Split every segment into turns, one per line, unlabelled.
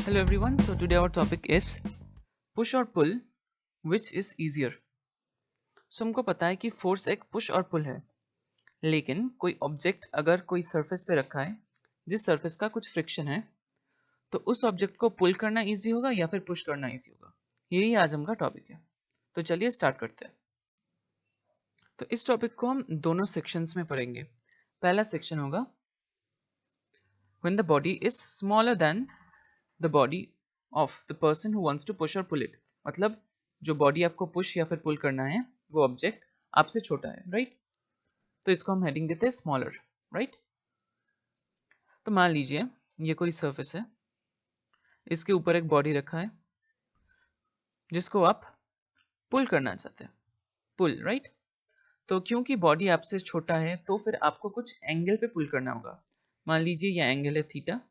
Hello everyone, so today our topic is push or pull, which is easier. So हमको पता है कि force एक पुश और पुल है, लेकिन कोई ऑब्जेक्ट अगर कोई सरफेस पे रखा है जिस सरफेस का कुछ फ्रिक्शन है, तो उस ऑब्जेक्ट को पुल करना इजी होगा या फिर पुश करना इजी होगा। यही आज हम का टॉपिक है। तो चलिए स्टार्ट करते हैं। तो इस टॉपिक को हम दोनों सेक्शंस में पढ़ेंगे। पहला सेक्शन होगा when the body is smaller than the body of the person who wants to push or pull it। मतलब जो बॉडी आपको पुश या फिर पुल करना है वो ऑब्जेक्ट आपसे छोटा है, राइट? तो इसको हम हेडिंग देते हैं स्मॉलर, राइट? तो मान लीजिए ये कोई सरफेस है, इसके ऊपर एक बॉडी रखा है जिसको आप पुल करना चाहते हैं, पुल, राइट? तो क्योंकि बॉडी आपसे छोटा है तो फिर आपको कुछ एंगल पे पुल करना होगा। मान लीजिए ये एंगल है थीटा,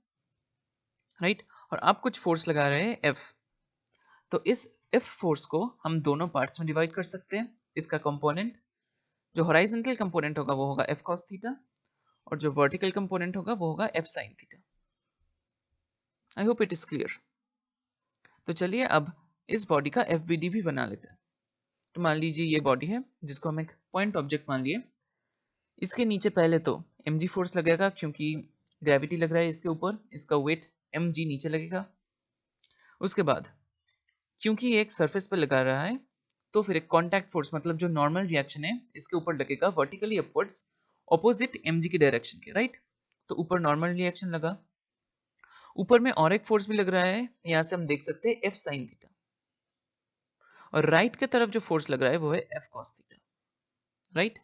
राइट? और आप कुछ फोर्स लगा रहे हैं एफ। तो इस एफ फोर्स को हम दोनों पार्ट्स में डिवाइड कर सकते हैं। इसका कंपोनेंट जो हॉराइजॉन्टल कंपोनेंट होगा वो होगा एफ कॉस थीटा, और जो वर्टिकल कंपोनेंट होगा वो होगा F sine theta. I hope it is clear. तो चलिए अब इस बॉडी का एफ भी बना लेते हैं। तो मान लीजिए ये बॉडी है जिसको हम एक पॉइंट ऑब्जेक्ट मान लिए। इसके नीचे पहले तो mg फोर्स लगेगा क्योंकि ग्रेविटी लग रहा है इसके ऊपर, इसका वेट mg नीचे लगेगा। उसके बाद क्योंकि ये एक सरफेस पर लगा रहा है तो फिर एक कांटेक्ट फोर्स मतलब जो नॉर्मल रिएक्शन है इसके ऊपर लगेगा वर्टिकली अपवर्ड्स ऑपोजिट mg के डायरेक्शन के, राइट? तो ऊपर नॉर्मल रिएक्शन लगा, ऊपर में और एक फोर्स भी लग रहा है, यहां से हम देख सकते हैं एफ साइन थीटा, और राइट के तरफ जो फोर्स लग रहा है वो है एफ कॉस थीटा, राइट?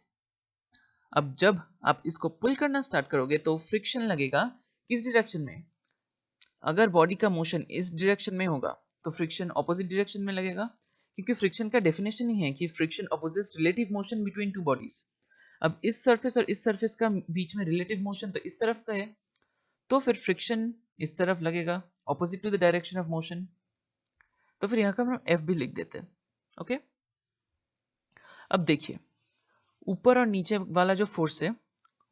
अब जब आप इसको पुल करना स्टार्ट करोगे तो फ्रिक्शन लगेगा किस डायरेक्शन में? अगर बॉडी का मोशन इस डायरेक्शन में होगा तो फ्रिक्शन ऑपोजिट डायरेक्शन में लगेगा, क्योंकि फ्रिक्शन का डेफिनेशन ही है कि friction opposites relative motion between two bodies. अब इस सरफेस और इस सरफेस का बीच में रिलेटिव मोशन तो इस तरफ का है, तो फिर फ्रिक्शन इस तरफ लगेगा opposite to the direction of motion. तो फिर यहाँ का हम एफ भी लिख देते हैं, ओके? अब देखिए ऊपर और नीचे वाला जो फोर्स है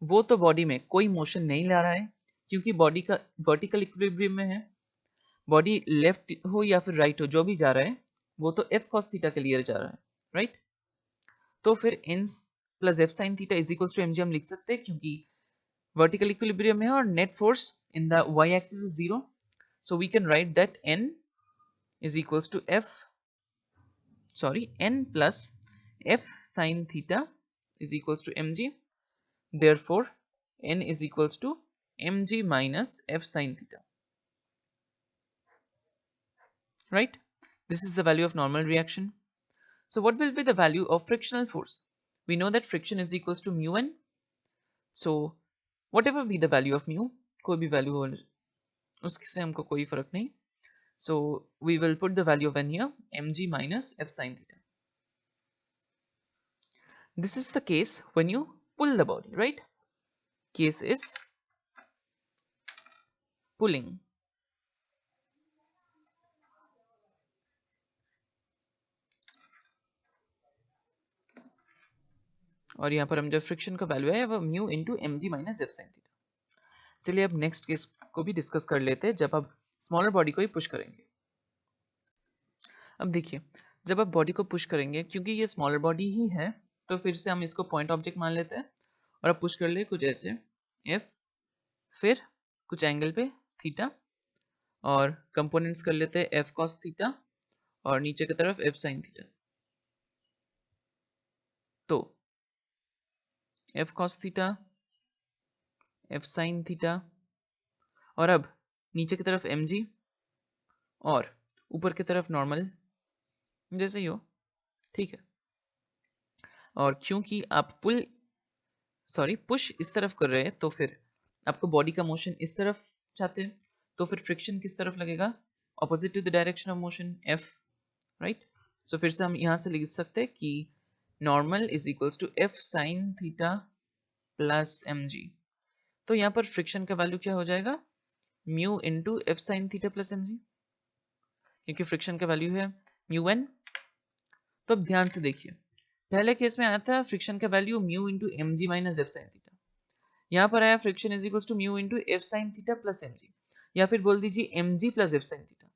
वो तो बॉडी में कोई मोशन नहीं ला रहा है क्योंकि बॉडी का वर्टिकल इक्विलिब्रियम में है। बॉडी लेफ्ट हो या फिर राइट हो जो भी जा रहा है वो तो एफ कॉस थीटा के लिए जा रहा है, राइट? तो फिर n plus F sine theta is equals to mg हम लिख सकते हैं क्योंकि वर्टिकल इक्विलिब्रियम में है और net force in the y axis is 0, so we can write that n is equals to n plus f sin theta is equals to mg. Therefore n is equals to mg minus f sin theta, right? This is the value of normal reaction. So what will be the value of frictional force? We know that friction is equals to mu n, so whatever be the value of mu, कोई भी value हो उससे हमको कोई फर्क नहीं, so we will put the value of n here, mg minus f sin theta. This is the case when you pull the body, right? Case is pulling. और यहाँ पर हम जो फ्रिक्शन का वैल्यू है वो mu into M G minus F sine theta. चलिए अब नेक्स्ट केस को भी डिस्कस कर लेते हैं जब आप स्मॉलर बॉडी को ही पुश करेंगे। अब देखिए जब आप बॉडी को पुश करेंगे, क्योंकि ये स्मॉलर बॉडी ही है तो फिर से हम इसको पॉइंट ऑब्जेक्ट मान लेते हैं और अब पुश कर ले कुछ ऐसे एफ, फिर कुछ एंगल पे थीटा, और कंपोनेंट्स कर लेते हैं एफ कॉस थीटा और नीचे की तरफ एफ साइन थीटा। तो F cos theta, F sine theta, और अब नीचे की तरफ mg और ऊपर की तरफ नॉर्मल जैसे ही हो, ठीक है? और क्योंकि आप पुश इस तरफ कर रहे हैं तो फिर आपको बॉडी का मोशन इस तरफ चाहते हैं, तो फिर फ्रिक्शन किस तरफ लगेगा? Opposite to the direction of motion f, right? So फिर से हम यहाँ से लिख सकते हैं कि normal is equals to f sine theta plus mg। तो यहाँ पर फ्रिक्शन का वैल्यू क्या हो जाएगा? Mu into F sine theta plus mg, क्योंकि फ्रिक्शन का वैल्यू है म्यू n। तो अब ध्यान से देखिए पहले केस में आया था फ्रिक्शन का value mu into mg minus F sine theta, यहाँ पर आया friction is equals to mu into F sine theta plus mg। या फिर बोल दीजिए mg plus F sine theta.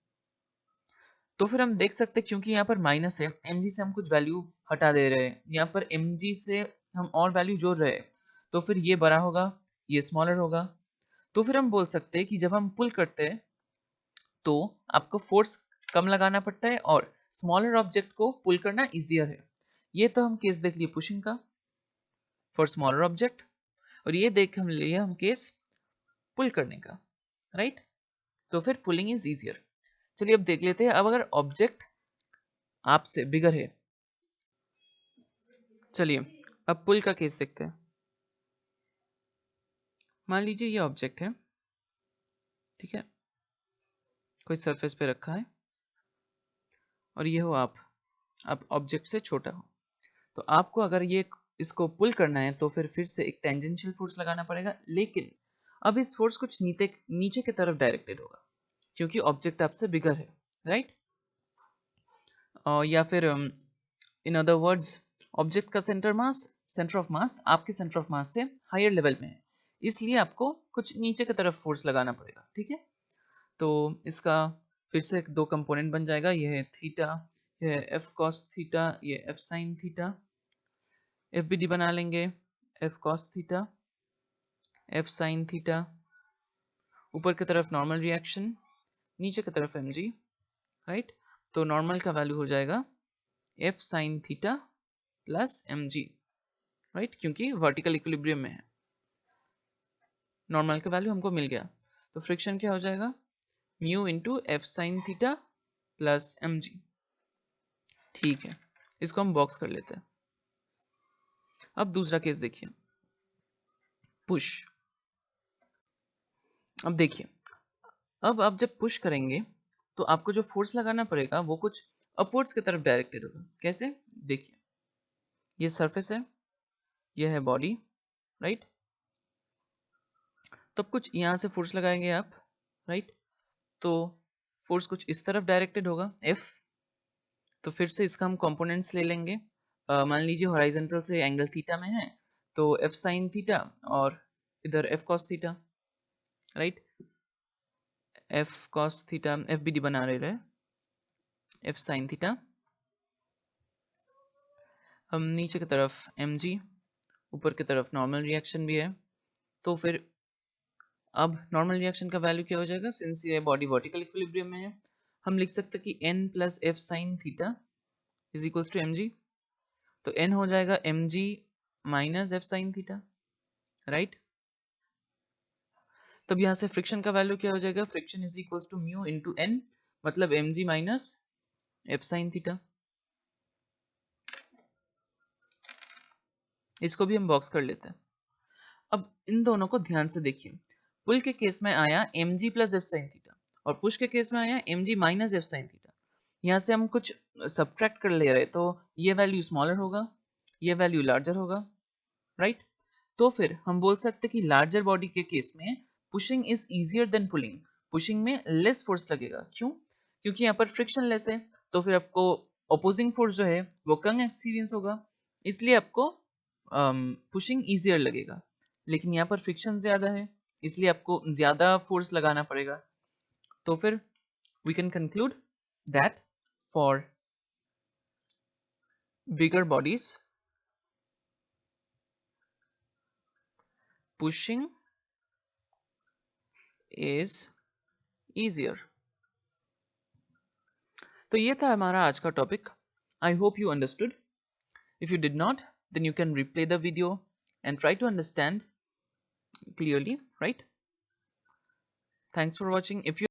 तो फिर हम देख सकते हैं क्योंकि यहाँ पर माइनस है, mg से हम कुछ वैल्यू हटा दे रहे हैं, यहाँ पर mg से हम और वैल्यू जोड़ रहे हैं, तो फिर ये बड़ा होगा, ये स्मॉलर होगा। तो फिर हम बोल सकते हैं कि जब हम पुल करते हैं तो आपको फोर्स कम लगाना पड़ता है और स्मॉलर ऑब्जेक्ट को पुल करना इजियर है। ये तो हम केस देख लिए पुशिंग का फॉर स्मॉलर ऑब्जेक्ट, और ये देख हम लिए हम केस पुल करने का, राइट। तो फिर पुलिंग इज इजियर। चलिए अब देख लेते हैं, अब अगर ऑब्जेक्ट आपसे बिगर है, चलिए अब पुल का केस देखते हैं। मान लीजिए ये ऑब्जेक्ट है, ठीक है, कोई सरफेस पे रखा है और ये हो आप ऑब्जेक्ट से छोटा हो, तो आपको अगर ये इसको पुल करना है तो फिर से एक टेंजेंशियल फोर्स लगाना पड़ेगा, लेकिन अब इस फोर्स कुछ नीचे की तरफ डायरेक्टेड होगा क्योंकि ऑब्जेक्ट आपसे बिगर है, राइट। या फिर इन अदर वर्ड्स ऑब्जेक्ट का सेंटर ऑफ मास आपके सेंटर ऑफ मास से हायर लेवल में है, इसलिए आपको कुछ नीचे की तरफ फोर्स लगाना पड़ेगा, ठीक है। तो इसका फिर से दो कंपोनेंट बन जाएगा, यह है थीटा, यह है एफ कॉस थीटा, ये F sine theta. F B D बना लेंगे, F cos theta, F sine theta, ऊपर की तरफ नॉर्मल रिएक्शन, नीचे की तरफ एम जी, राइट। तो नॉर्मल का वैल्यू हो जाएगा F sine theta plus M G, right, क्योंकि वर्टिकल इक्विलिब्रियम में है। नॉर्मल का वैल्यू हमको मिल गया, तो फ्रिक्शन क्या हो जाएगा, mu into F sine theta plus M G. ठीक है, इसको हम बॉक्स कर लेते हैं। अब दूसरा केस देखिए, पुश। अब देखिए, अब आप जब पुश करेंगे तो आपको जो फोर्स लगाना पड़ेगा वो कुछ अपवर्ड्स की तरफ डायरेक्टेड होगा। कैसे, देखिए, ये सरफेस है, ये है बॉडी, राइट। तो अब कुछ यहाँ से फोर्स लगाएंगे आप, राइट, तो फोर्स कुछ इस तरफ डायरेक्टेड होगा F। तो फिर से इसका हम कंपोनेंट्स ले लेंगे। मान लीजिए हॉरिजॉन्टल से एंगल थीटा में है, तो F साइन थीटा और इधर F cos theta, right. F cos theta F B D बना रहे हैं, F साइन थीटा, हम नीचे की तरफ एम जी, ऊपर की तरफ नॉर्मल रिएक्शन भी है। तो फिर अब नॉर्मल रिएक्शन का वैल्यू क्या हो जाएगा, सिंस ये बॉडी वर्टिकल इक्विलिब्रियम में है, हम लिख सकते हैं कि n plus F sine theta is equals to M G. तो n हो जाएगा M G minus F sine theta, right. तब यहाँ से फ्रिक्शन का वैल्यू क्या हो जाएगा, friction is equals to mu into N, मतलब M G minus F sine theta. इसको भी हम बॉक्स कर लेते हैं। अब इन दोनों को ध्यान से देखिए, पुल के केस में आया M G plus F sine theta और पुश के केस में आया M G minus F sine theta. यहाँ से हम कुछ सब्ट्रैक्ट कर ले रहे, तो ये वैल्यू स्मॉलर होगा, ये वैल्यू लार्जर होगा, राइट। तो फिर हम बोल सकते कि लार्जर बॉडी के केस में pushing is easier than pulling. Pushing में लेस फोर्स लगेगा, क्यों, क्योंकि यहाँ पर फ्रिक्शन लेस है, तो फिर आपको अपोजिंग फोर्स जो है वो कम एक्सपीरियंस होगा, इसलिए आपको पुशिंग इजियर लगेगा। लेकिन यहाँ पर फ्रिक्शन ज्यादा है, इसलिए आपको ज्यादा फोर्स लगाना पड़ेगा। तो फिर we can conclude that for bigger bodies pushing is easier। तो ये था हमारा आज का topic. I hope you understood. If you did not, then you can replay the video and try to understand clearly, right? Thanks for watching. If you